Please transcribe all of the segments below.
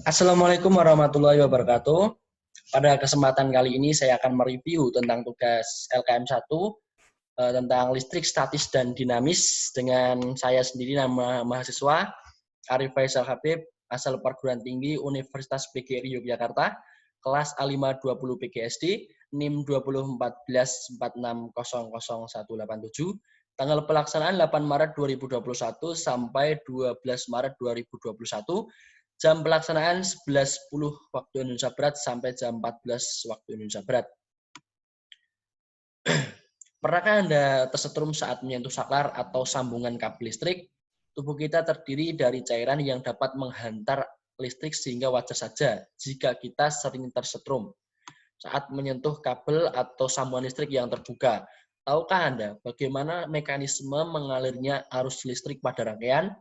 Assalamualaikum warahmatullahi wabarakatuh. Pada kesempatan kali ini saya akan mereview tentang tugas LKM 1 tentang listrik statis dan dinamis dengan saya sendiri, nama mahasiswa Arif Faisal Habib, asal perguruan tinggi Universitas PGRI Yogyakarta, kelas A520 PGSD, NIM 201446000187, tanggal pelaksanaan 8 Maret 2021 sampai 12 Maret 2021, jam pelaksanaan 11.10 waktu Indonesia Barat sampai jam 14 waktu Indonesia Barat. Pernahkah Anda tersetrum saat menyentuh saklar atau sambungan kabel listrik? Tubuh kita terdiri dari cairan yang dapat menghantar listrik sehingga wajar saja jika kita sering tersetrum saat menyentuh kabel atau sambungan listrik yang terbuka. Tahukah Anda bagaimana mekanisme mengalirnya arus listrik pada rangkaian?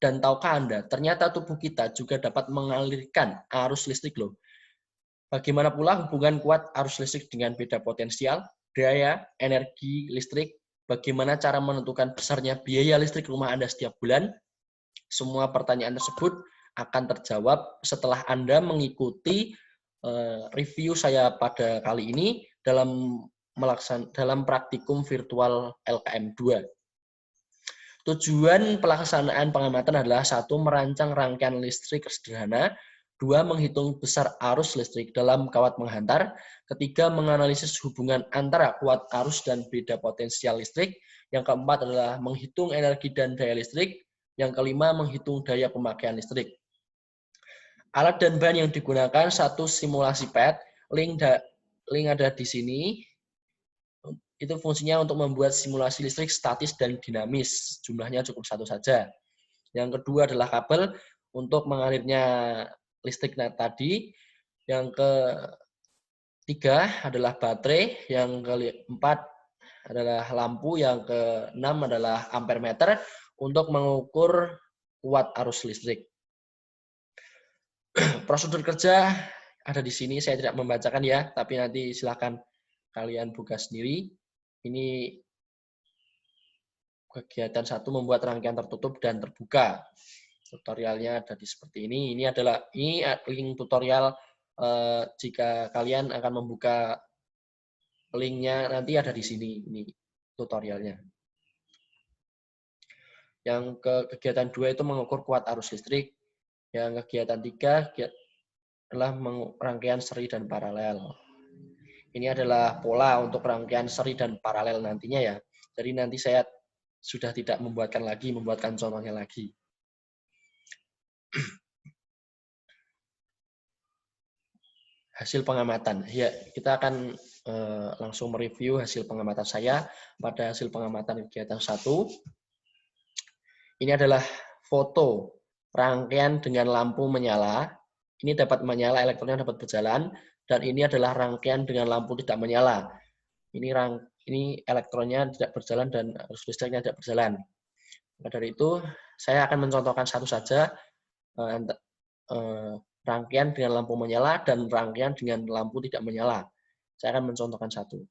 Dan tahukah Anda, ternyata tubuh kita juga dapat mengalirkan arus listrik loh. Bagaimana pula hubungan kuat arus listrik dengan beda potensial, daya, energi listrik, bagaimana cara menentukan besarnya biaya listrik rumah Anda setiap bulan? Semua pertanyaan tersebut akan terjawab setelah Anda mengikuti review saya pada kali ini dalam praktikum virtual LKM 2. Tujuan pelaksanaan pengamatan adalah 1. Merancang rangkaian listrik sederhana, 2. Menghitung besar arus listrik dalam kawat menghantar, 3. Menganalisis hubungan antara kuat arus dan beda potensial listrik, yang keempat adalah menghitung energi dan daya listrik, yang kelima menghitung daya pemakaian listrik. Alat dan bahan yang digunakan, 1. Simulasi PET, link ada di sini. Itu fungsinya untuk membuat simulasi listrik statis dan dinamis. Jumlahnya cukup 1 saja. Yang kedua adalah kabel untuk mengalirnya listrik tadi. Yang ketiga adalah baterai. Yang keempat adalah lampu. Yang keenam adalah ampere meter untuk mengukur kuat arus listrik. Prosedur kerja ada di sini. Saya tidak membacakan ya, tapi nanti silakan kalian buka sendiri. Ini kegiatan 1, membuat rangkaian tertutup dan terbuka. Tutorialnya ada di seperti ini. Ini link tutorial jika kalian akan membuka linknya, nanti ada di sini. Ini tutorialnya. Yang kegiatan 2 itu mengukur kuat arus listrik. Yang kegiatan 3 adalah rangkaian seri dan paralel. Ini adalah pola untuk rangkaian seri dan paralel nantinya ya. Jadi nanti saya sudah tidak membuatkan contohnya lagi. Hasil pengamatan. Ya, kita akan langsung mereview hasil pengamatan saya pada hasil pengamatan kegiatan 1. Ini adalah foto rangkaian dengan lampu menyala. Ini dapat menyala, elektronnya dapat berjalan. Dan ini adalah rangkaian dengan lampu tidak menyala. Ini elektronnya tidak berjalan dan arus listriknya tidak berjalan. Maka dari itu, saya akan mencontohkan satu saja, rangkaian dengan lampu menyala dan rangkaian dengan lampu tidak menyala. Saya akan mencontohkan satu.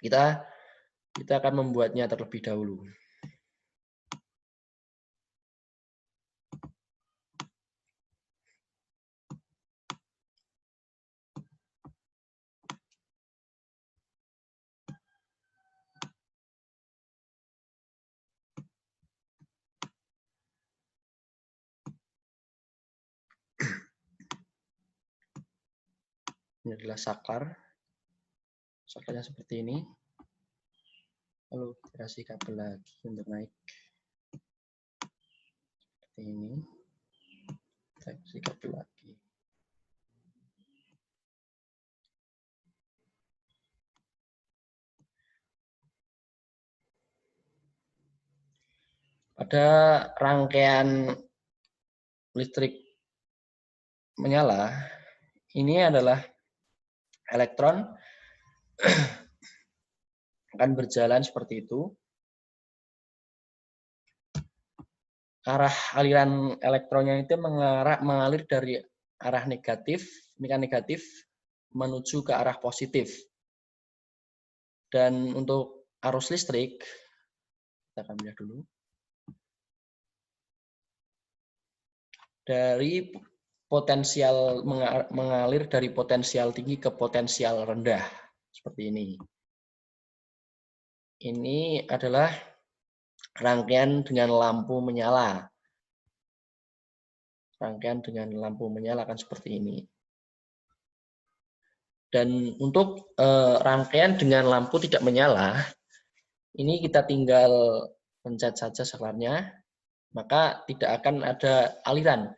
Kita akan membuatnya terlebih dahulu. Ini adalah saklar. Saklarnya seperti ini. Lalu kasih kabel lagi untuk naik. Seperti ini. Kita kasih kabel lagi. Pada rangkaian listrik menyala, ini adalah elektron akan berjalan seperti itu. Arah aliran elektronnya itu mengalir dari arah negatif menuju ke arah positif. Dan untuk arus listrik Kita akan lihat dulu. Dari potensial mengalir dari potensial tinggi ke potensial rendah. Seperti ini. Ini adalah rangkaian dengan lampu menyala. Rangkaian dengan lampu menyala kan seperti ini. Dan untuk rangkaian dengan lampu tidak menyala, ini kita tinggal pencet saja saklarnya, maka tidak akan ada aliran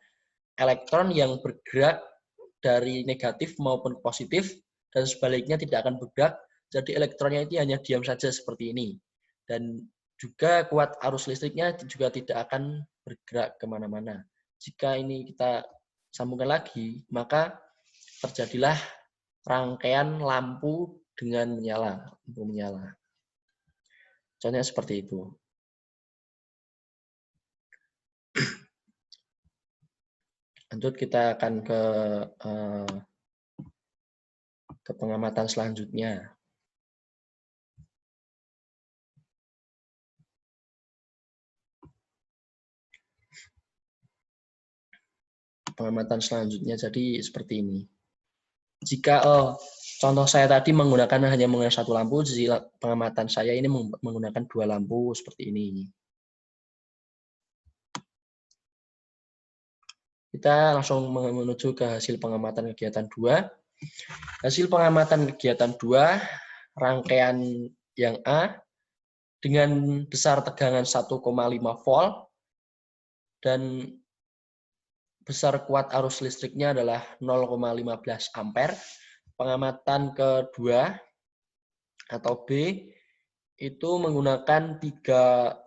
elektron yang bergerak dari negatif maupun positif, dan sebaliknya tidak akan bergerak, jadi elektronnya itu hanya diam saja seperti ini. Dan juga kuat arus listriknya juga tidak akan bergerak kemana-mana. Jika ini kita sambungkan lagi, maka terjadilah rangkaian lampu dengan menyala, lampu menyala. Contohnya seperti itu. Lanjut kita akan ke pengamatan selanjutnya. Pengamatan selanjutnya jadi seperti ini. Jika contoh saya tadi hanya menggunakan satu lampu, jadi pengamatan saya ini menggunakan dua lampu seperti ini. Kita langsung menuju ke hasil pengamatan kegiatan 2. Hasil pengamatan kegiatan 2, rangkaian yang A dengan besar tegangan 1,5 volt dan besar kuat arus listriknya adalah 0,15 ampere. Pengamatan kedua atau B itu menggunakan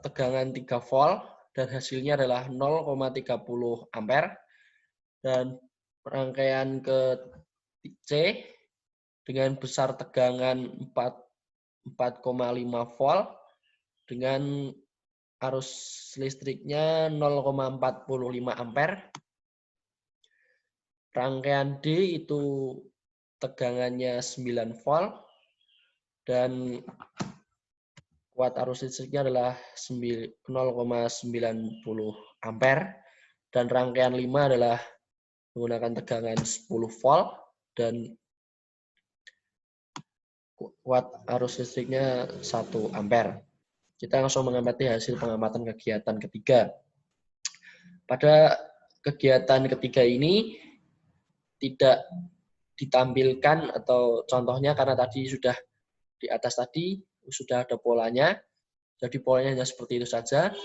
tegangan 3 volt dan hasilnya adalah 0,30 ampere. Dan rangkaian ke C dengan besar tegangan 4,5 volt dengan arus listriknya 0,45 ampere. Rangkaian D itu tegangannya 9 volt dan kuat arus listriknya adalah 0,90 ampere. Dan rangkaian 5 adalah menggunakan tegangan 10 volt dan kuat arus listriknya 1 ampere. Kita langsung mengamati hasil pengamatan kegiatan ketiga. Pada kegiatan ketiga ini tidak ditampilkan atau contohnya karena tadi sudah di atas tadi sudah ada polanya. Jadi polanya hanya seperti itu saja.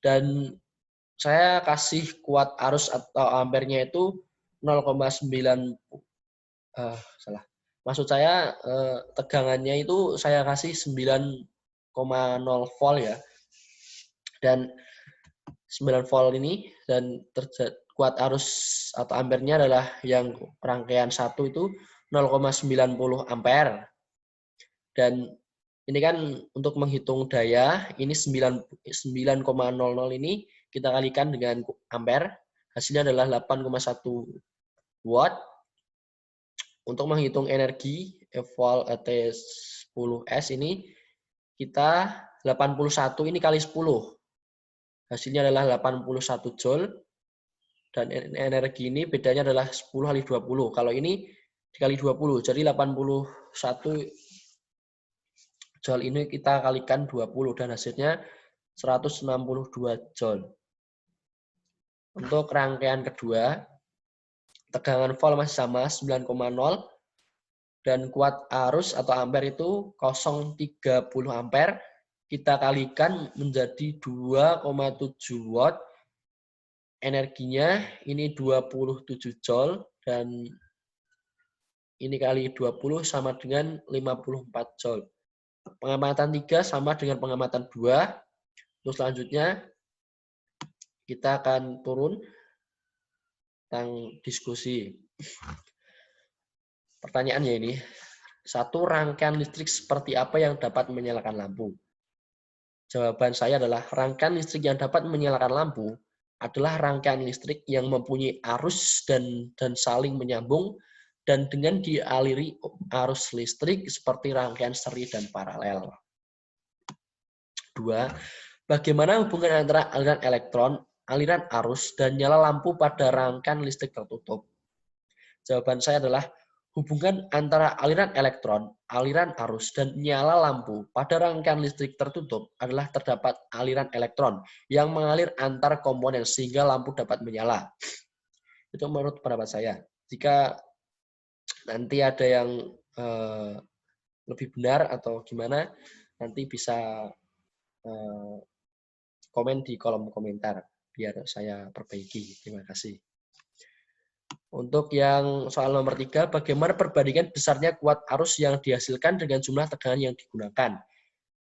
Dan saya kasih kuat arus atau ampernya itu 0,9 Maksud saya tegangannya itu saya kasih 9,0 volt ya. Dan 9 volt ini dan kuat arus atau ampernya adalah yang rangkaian 1 itu 0,90 ampere. Dan ini kan untuk menghitung daya, ini 9,00 ini kita kalikan dengan ampere, hasilnya adalah 8,1 watt. Untuk menghitung energi volt T10S ini kita 81 ini kali 10. Hasilnya adalah 81 joule dan energi ini bedanya adalah 10 kali 20. Kalau ini dikali 20 jadi 81 joule ini kita kalikan 20 dan hasilnya 162 joule. Untuk rangkaian kedua, tegangan volt masih sama 9,0 dan kuat arus atau ampere itu 0,30 ampere. Kita kalikan menjadi 2,7 watt. Energinya ini 27 joule dan ini kali 20 sama dengan 54 joule. Pengamatan 3 sama dengan pengamatan 2. Terus selanjutnya kita akan turun tentang diskusi. Pertanyaannya ini, satu rangkaian listrik seperti apa yang dapat menyalakan lampu? Jawaban saya adalah rangkaian listrik yang dapat menyalakan lampu adalah rangkaian listrik yang mempunyai arus dan saling menyambung dan dengan dialiri arus listrik seperti rangkaian seri dan paralel. 2. Bagaimana hubungan antara aliran elektron, aliran arus, dan nyala lampu pada rangkaian listrik tertutup? Jawaban saya adalah hubungan antara aliran elektron, aliran arus, dan nyala lampu pada rangkaian listrik tertutup adalah terdapat aliran elektron yang mengalir antar komponen sehingga lampu dapat menyala. Itu menurut pendapat saya. Jika nanti ada yang lebih benar atau gimana, nanti bisa komen di kolom komentar biar saya perbaiki. Terima kasih. Untuk yang soal nomor 3, bagaimana perbandingan besarnya kuat arus yang dihasilkan dengan jumlah tegangan yang digunakan?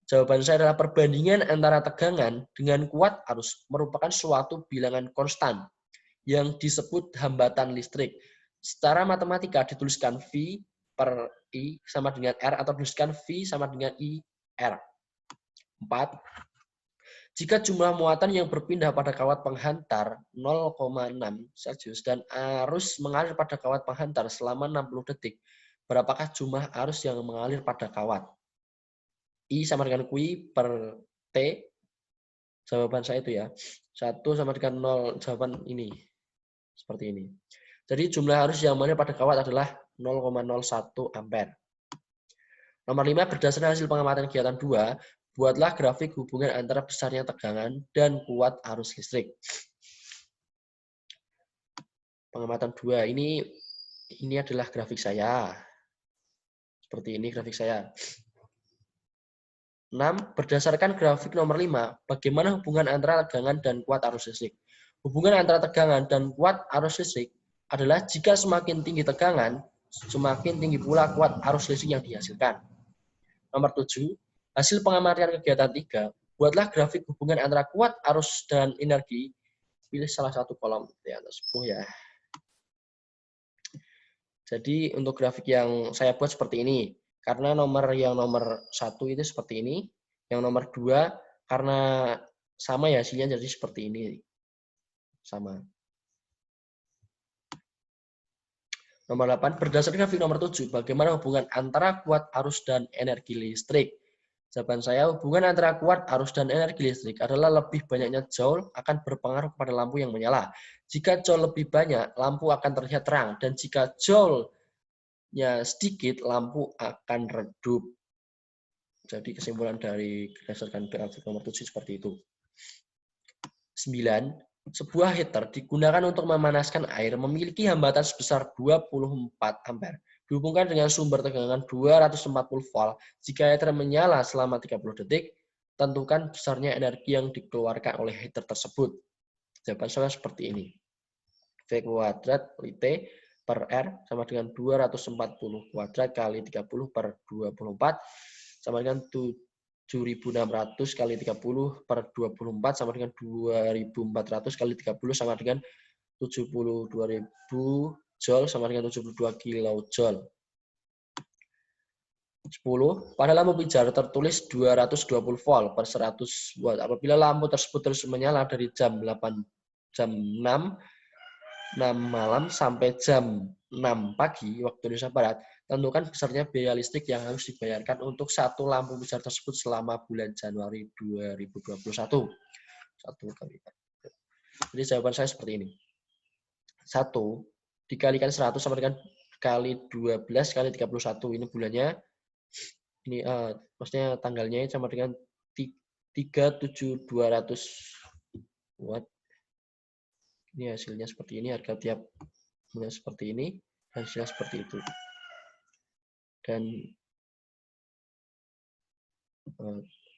Jawaban saya adalah perbandingan antara tegangan dengan kuat arus merupakan suatu bilangan konstan yang disebut hambatan listrik. Secara matematika dituliskan V per I sama dengan R atau dituliskan V sama dengan I R. 4. Jika jumlah muatan yang berpindah pada kawat penghantar 0,6 Celcius dan arus mengalir pada kawat penghantar selama 60 detik, berapakah jumlah arus yang mengalir pada kawat? I sama dengan Q per T. Jawaban saya itu ya. 1 sama dengan 0. Jawaban ini. Seperti ini. Jadi jumlah arus yang mengalir pada kawat adalah 0,01 ampere. Nomor 5, berdasarkan hasil pengamatan kegiatan 2, buatlah grafik hubungan antara besarnya tegangan dan kuat arus listrik. Pengamatan 2 ini adalah grafik saya. Seperti ini grafik saya. 6. Berdasarkan grafik nomor 5, bagaimana hubungan antara tegangan dan kuat arus listrik? Hubungan antara tegangan dan kuat arus listrik adalah jika semakin tinggi tegangan, semakin tinggi pula kuat arus listrik yang dihasilkan. Nomor 7. Hasil pengamatan kegiatan 3, buatlah grafik hubungan antara kuat arus dan energi. Pilih salah satu kolom di atas ya. Jadi untuk grafik yang saya buat seperti ini. Karena yang nomor 1 itu seperti ini. Yang nomor 2 karena sama ya hasilnya jadi seperti ini. Sama. Nomor 8, berdasarkan grafik nomor 7, bagaimana hubungan antara kuat arus dan energi listrik? Jawaban saya, hubungan antara kuat arus dan energi listrik adalah lebih banyaknya joule akan berpengaruh kepada lampu yang menyala. Jika joule lebih banyak, lampu akan terlihat terang. Dan jika joule-nya sedikit, lampu akan redup. Jadi kesimpulan dari berdasarkan grafik nomor 7 seperti itu. 9. Sebuah heater digunakan untuk memanaskan air memiliki hambatan sebesar 24 ampere. Dihubungkan dengan sumber tegangan 240 volt. Jika heater menyala selama 30 detik, tentukan besarnya energi yang dikeluarkan oleh heater tersebut. Jawaban saya seperti ini. V kuadrat T per R sama dengan 240 kuadrat kali 30 per 24 sama dengan 7.600 kali 30 per 24 sama dengan 2.400 kali 30 sama dengan 72.000 Joule sama dengan 72 kilojoule. 10. Pada lampu pijar tertulis 220 volt per 100 watt. Apabila lampu tersebut terus menyala dari jam 6 malam sampai jam 6 pagi waktu Indonesia Barat, tentukan besarnya biaya listrik yang harus dibayarkan untuk satu lampu pijar tersebut selama bulan Januari 2021. Jadi jawaban saya seperti ini. 1 dikalikan 100 sama dengan kali 12 kali 31. Ini bulannya. Ini maksudnya tanggalnya sama dengan 37200 watt. Ini hasilnya seperti ini, harga tiap bulan seperti ini, hasilnya seperti itu. Dan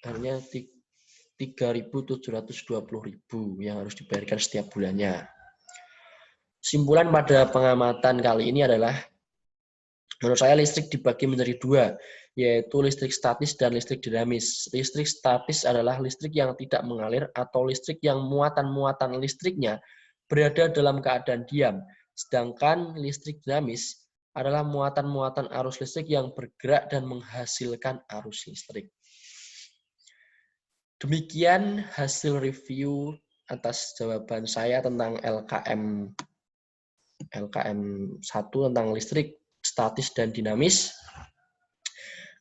hanya 3.720.000 yang harus dibayarkan setiap bulannya. Kesimpulan pada pengamatan kali ini adalah, menurut saya listrik dibagi menjadi dua, yaitu listrik statis dan listrik dinamis. Listrik statis adalah listrik yang tidak mengalir atau listrik yang muatan-muatan listriknya berada dalam keadaan diam. Sedangkan listrik dinamis adalah muatan-muatan arus listrik yang bergerak dan menghasilkan arus listrik. Demikian hasil review atas jawaban saya tentang LKM 1 tentang listrik statis dan dinamis.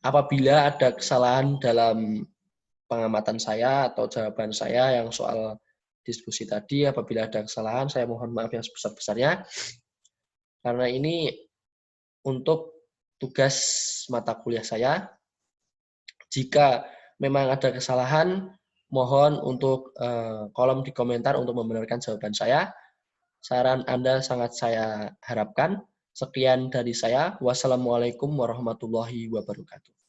Apabila ada kesalahan dalam pengamatan saya atau jawaban saya yang soal diskusi tadi. Apabila ada kesalahan, saya mohon maaf yang sebesar-besarnya. Karena ini untuk tugas mata kuliah saya. Jika memang ada kesalahan, mohon untuk kolom di komentar untuk membenarkan jawaban saya. Saran Anda sangat saya harapkan. Sekian dari saya. Wassalamualaikum warahmatullahi wabarakatuh.